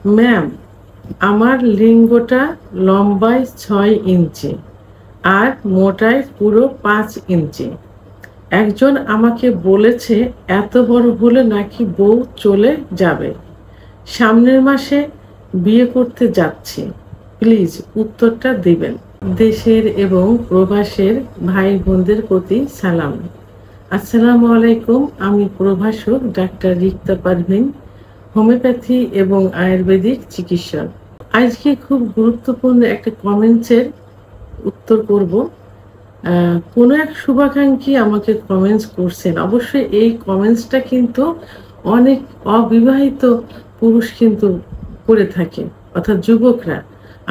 Ma'am, আমার লিঙ্গটা লম্বায় 6 ইঞ্চি আর মোটায় পুরো 5 ইঞ্চি। একজন আমাকে বলেছে এত বড় হলে নাকি বউ চলে যাবে। সামনের মাসে বিয়ে করতে যাচ্ছি। প্লিজ উত্তরটা দিবেন। দেশের এবং প্রবাসের ভাই বোনদের প্রতি সালাম। আসসালামু আলাইকুম। আমি প্রভাষক ডাক্তার রিক্তা পারভিন, হোমিওপ্যাথি এবং আয়ুর্বেদিক চিকিৎসক। আজকে খুব গুরুত্বপূর্ণ একটা কমেন্টসের উত্তর করব। কোনো এক শুভাকাঙ্ক্ষী আমাকে কমেন্টস করছেন। অবশ্যই এই কমেন্টসটা কিন্তু অনেক অবিবাহিত পুরুষ কিন্তু করে থাকে, অর্থাৎ যুবকরা।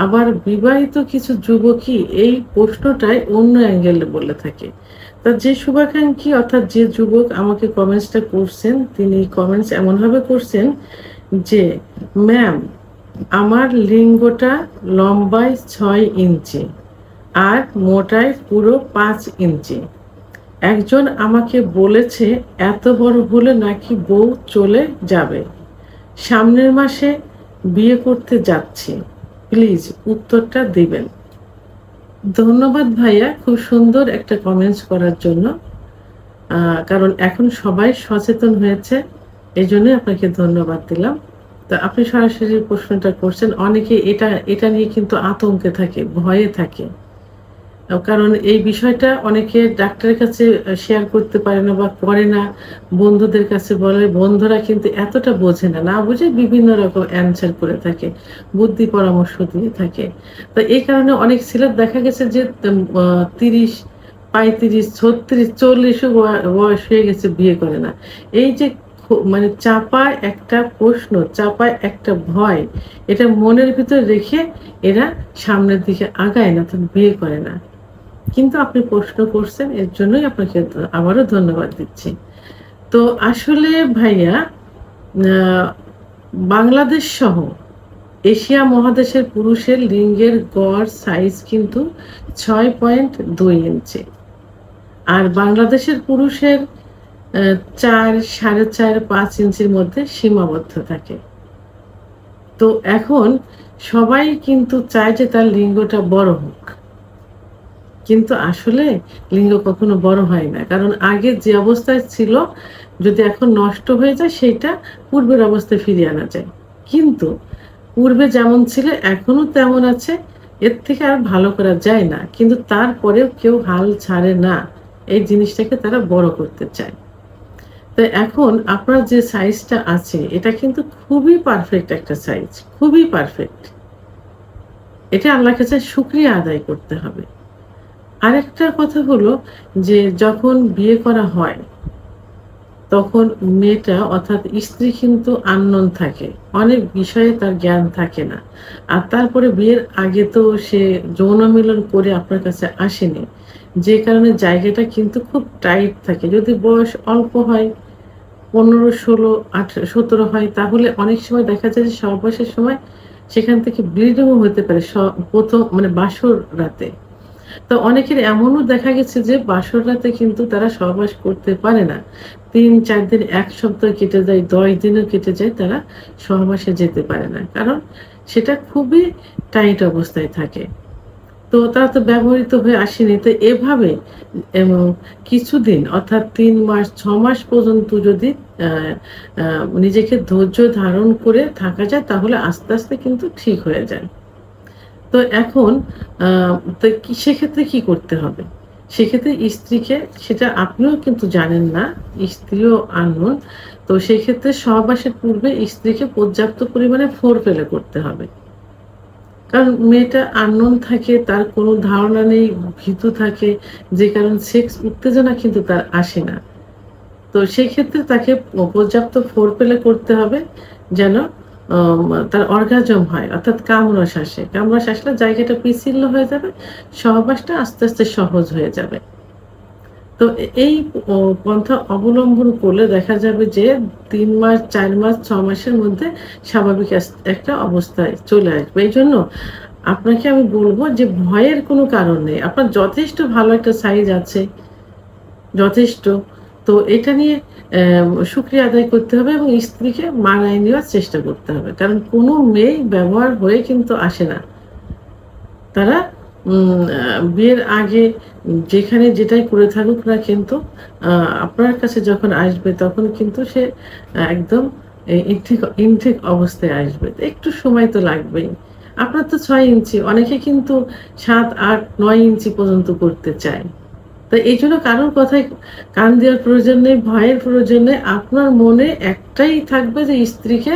আবার বিবাহিত কিছু যুবকই এই প্রশ্নটাই অন্য অ্যাঙ্গেলে বলে থাকে। তা যে শুভাকাঙ্ক্ষী অর্থাৎ যে যুবক আমাকে কমেন্টসটা করছেন, তিনি কমেন্টস এমনভাবে করছেন যে, ম্যাম, আমার লিঙ্গটা লম্বায় 6 ইঞ্চি আর মোটায় পুরো 5 ইঞ্চি। একজন আমাকে বলেছে এত বড় হলে নাকি বউ চলে যাবে। সামনের মাসে বিয়ে করতে যাচ্ছি। প্লিজ উত্তরটা দিবেন। ধন্যবাদ ভাইয়া, খুব সুন্দর একটা কমেন্টস করার জন্য। কারণ এখন সবাই সচেতন হয়েছে, এই জন্যই আপনাকে ধন্যবাদ দিলাম। তো আপনি সরাসরি প্রশ্নটা করছেন। অনেকে এটা নিয়ে কিন্তু আতঙ্কে থাকে, ভয়ে থাকে। কারণ এই বিষয়টা অনেকে ডাক্তারের কাছে শেয়ার করতে পারে না বা করে না, বন্ধুদের কাছে বলে। বন্ধুরা কিন্তু এতটা বোঝে না, না বুঝে বিভিন্ন রকম অ্যান্সার করে থাকে, বুদ্ধি পরামর্শ দিয়ে থাকে। তো এই কারণে অনেক ছেলের দেখা গেছে যে 30, 35, 36, 40 বয়স হয়ে গেছে, বিয়ে করে না। এই যে মানে চাপায় একটা প্রশ্ন, চাপায় একটা ভয়, এটা মনের ভিতর রেখে এরা সামনের দিকে আগায় না, তো বিয়ে করে না। কিন্তু আপনি প্রশ্ন করছেন, এর জন্যই আপনাকে আবারও ধন্যবাদ দিচ্ছি। তো আসলে ভাইয়া, বাংলাদেশ সহ এশিয়া মহাদেশের পুরুষের লিঙ্গের গড় সাইজ কিন্তু 6.2 ইঞ্চি, আর বাংলাদেশের পুরুষের 4, 4.5, 5 ইঞ্চির মধ্যে সীমাবদ্ধ থাকে। তো এখন সবাই কিন্তু চায় যে তার লিঙ্গটা বড় হোক, কিন্তু আসলে লিঙ্গ কখনো বড় হয় না। কারণ আগে যে অবস্থায় ছিল, যদি এখন নষ্ট হয়ে যায়, সেটা পূর্বের অবস্থায় ফিরিয়ে আনা যায়। কিন্তু পূর্বে যেমন ছিল এখনো তেমন আছে, এর থেকে আর ভালো করা যায় না। কিন্তু তারপরেও কেউ হাল ছাড়ে না, এই জিনিসটাকে তারা বড় করতে চায়। তো এখন আপনার যে সাইজটা আছে, এটা কিন্তু খুবই পারফেক্ট একটা সাইজ, খুবই পারফেক্ট। এটা আল্লাহর কাছে শুকরিয়া আদায় করতে হবে। আরেকটা কথা হলো যে, যখন বিয়ে করা হয় তখন মেয়েটা অর্থাৎ স্ত্রী কিন্তু আননোন থাকে, অনেক বিষয়ে তার জ্ঞান থাকে না। আর তারপরে বিয়ের আগে তো সে যৌন মিলন করে আপনার কাছে আসেনি, যে কারণে জায়গাটা কিন্তু খুব টাইট থাকে। যদি বয়স অল্প হয়, 15, 16, 18, 17 হয়, তাহলে অনেক সময় দেখা যায় যে সহবাসের সময় সেখান থেকে ব্লিডিংও হতে পারে, প্রথম মানে বাসর রাতে। তো অনেকের এমনও দেখা গেছে যে বাসর রাতে কিন্তু তারা সহবাস করতে পারে না। 3-4 দিন, 1 সপ্তাহ কেটে যায়, 10 দিনও কেটে যায়, তারা সহবাসে যেতে পারে না। কারণ সেটা খুবই টাইট অবস্থায় থাকে। তো তারা তো ব্যবহৃত হয়ে আসেনি। তো এভাবে এবং কিছুদিন অর্থাৎ 3 মাস, 6 মাস পর্যন্ত যদি নিজেকে ধৈর্য ধারণ করে থাকা যায়, তাহলে আস্তে আস্তে কিন্তু ঠিক হয়ে যায়। তো এখন তো সেক্ষেত্রে কি করতে হবে? সেক্ষেত্রে স্ত্রীকে, সেটা আপনিও কিন্তু জানেন না, স্ত্রীও আননোন। তো সেক্ষেত্রে সহবাসের পূর্বে স্ত্রীকে পর্যাপ্ত পরিমাণে ফোরপ্লে করতে হবে। কারণ মেয়েটা আননোন থাকে, তার কোনো ধারণা নেই, ভীতু থাকে, যে কারণে সেক্স উত্তেজনা কিন্তু তার আসে না। তো সেক্ষেত্রে তাকে পর্যাপ্ত ফোরপ্লে করতে হবে, যেন তার অর্গাজম হয়, অর্থাৎ কামরস আসে। কামরস আসলে জায়গাটা পিচ্ছিল হয়ে যাবে, সহবাসটা আস্তে আস্তে সহজ হয়ে যাবে। তো এই পন্থা অবলম্বন করলে দেখা যাবে যে 3 মাস, 4 মাস, 6 মাসের মধ্যে স্বাভাবিক একটা অবস্থায় চলে আসবে। এই জন্য আপনাকে আমি বলবো যে ভয়ের কোনো কারণ নেই। আপনার যথেষ্ট ভালো একটা সাইজ আছে, যথেষ্ট। তো এটা নিয়ে শুকরিয়া আদায় করতে হবে এবং স্ত্রীকে মানায় নেওয়ার চেষ্টা করতে হবে, কারণ কোনো মেয়ে ব্যবহার হয়ে কিন্তু আসে না। তারা বিয়ের আগে যেখানে যেটাই করে থাকুক না, কিন্তু আপনার কাছে যখন আসবে তখন কিন্তু সে একদম ইনটেক অবস্থায় আসবে। একটু সময় তো লাগবেই। আপনার তো 6 ইঞ্চি, অনেকে কিন্তু 7, 8, 9 ইঞ্চি পর্যন্ত করতে চায়। তো এইজন্য কারোর কথায় কান দেওয়ার প্রয়োজন নেই, ভয়ের প্রয়োজন নেই। আপনার মনে একটাই থাকবে যে স্ত্রীকে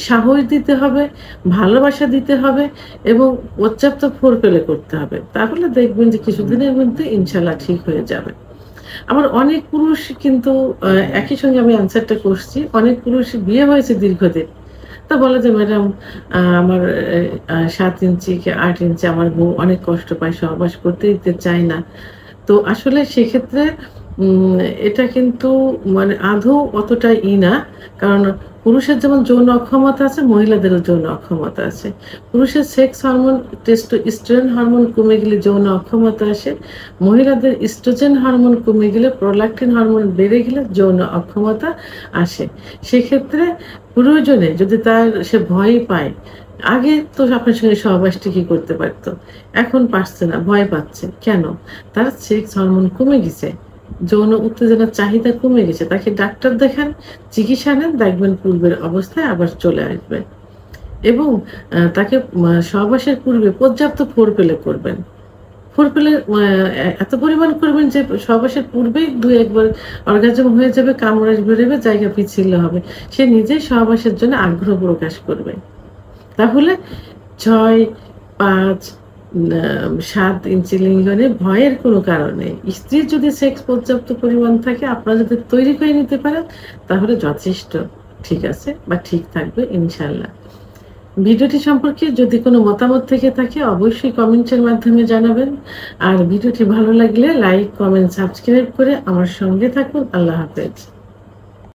সাহস দিতে হবে, ভালোবাসা দিতে হবে এবং পর্যাপ্ত ফোরপ্লে করতে হবে। তাহলে দেখবেন যে কিছুদিনের মধ্যে ইনশাআল্লাহ ঠিক হয়ে যাবে। আবার অনেক পুরুষ কিন্তু একই সঙ্গে আমি অ্যান্সারটা করছি, অনেক পুরুষ বিয়ে হয়েছে দীর্ঘদিন। তা বলে যে ম্যাডাম আমার 7 ইঞ্চি কি 8 ইঞ্চি আমার বউ অনেক কষ্ট পায়, সহবাস করতে দিতে চায় না। তো আসলে সেক্ষেত্রে এটা কিন্তু মানে আদৌ অতটা না। কারণ পুরুষের যেমন যৌন অক্ষমতা আছে, মহিলাদেরও যৌন অক্ষমতা আছে। পুরুষের সেক্স হরমোন টেস্টোস্টেরন হরমোন কমে গেলে যৌন অক্ষমতা আসে। মহিলাদের ইস্ট্রোজেন হরমোন কমে গেলে, প্রোল্যাক্টিন হরমোন বেড়ে গেলে যৌন অক্ষমতা আসে। সেক্ষেত্রে প্রয়োজনে যদি সে ভয় পায়, আগে তো আপনার সঙ্গে সহবাস ঠিকই করতে পারতো, এখন পারছে না, ভয় পাচ্ছে কেন? তার সেক্স হরমোন কমে গেছে, যৌন উত্তেজনার চাহিদা কমে গেছে। তাকে ডাক্তার দেখান, চিকিৎসা নেন, দেখবেন পূর্বের অবস্থায় আবার চলে আসবে। এবং তাকে সহবাসের পূর্বে পর্যাপ্ত ফোরপ্লে করবেন। ফোরপ্লে এত পরিমাণ করবেন যে সহবাসের পূর্বেই 2-1 বার অর্গাজম হয়ে যাবে, কামড় বেরোবে, জায়গা পিচ্ছিল হবে, সে নিজেই সহবাসের জন্য আগ্রহ প্রকাশ করবে। তাহলে 6, 5, 7 ইঞ্চি লিঙ্গনে ভয়ের কোনো কারণ নেই। স্ত্রীর যদি সেক্স পর্যাপ্ত পরিমাণ থাকে, আপনারা যদি তৈরি করে নিতে পারেন, তাহলে যথেষ্ট ঠিক আছে বা ঠিক থাকবে ইনশাআল্লাহ। ভিডিওটি সম্পর্কে যদি কোনো মতামত থেকে থাকে অবশ্যই কমেন্টের মাধ্যমে জানাবেন। আর ভিডিওটি ভালো লাগলে লাইক, কমেন্ট, সাবস্ক্রাইব করে আমার সঙ্গে থাকুন। আল্লাহ হাফেজ।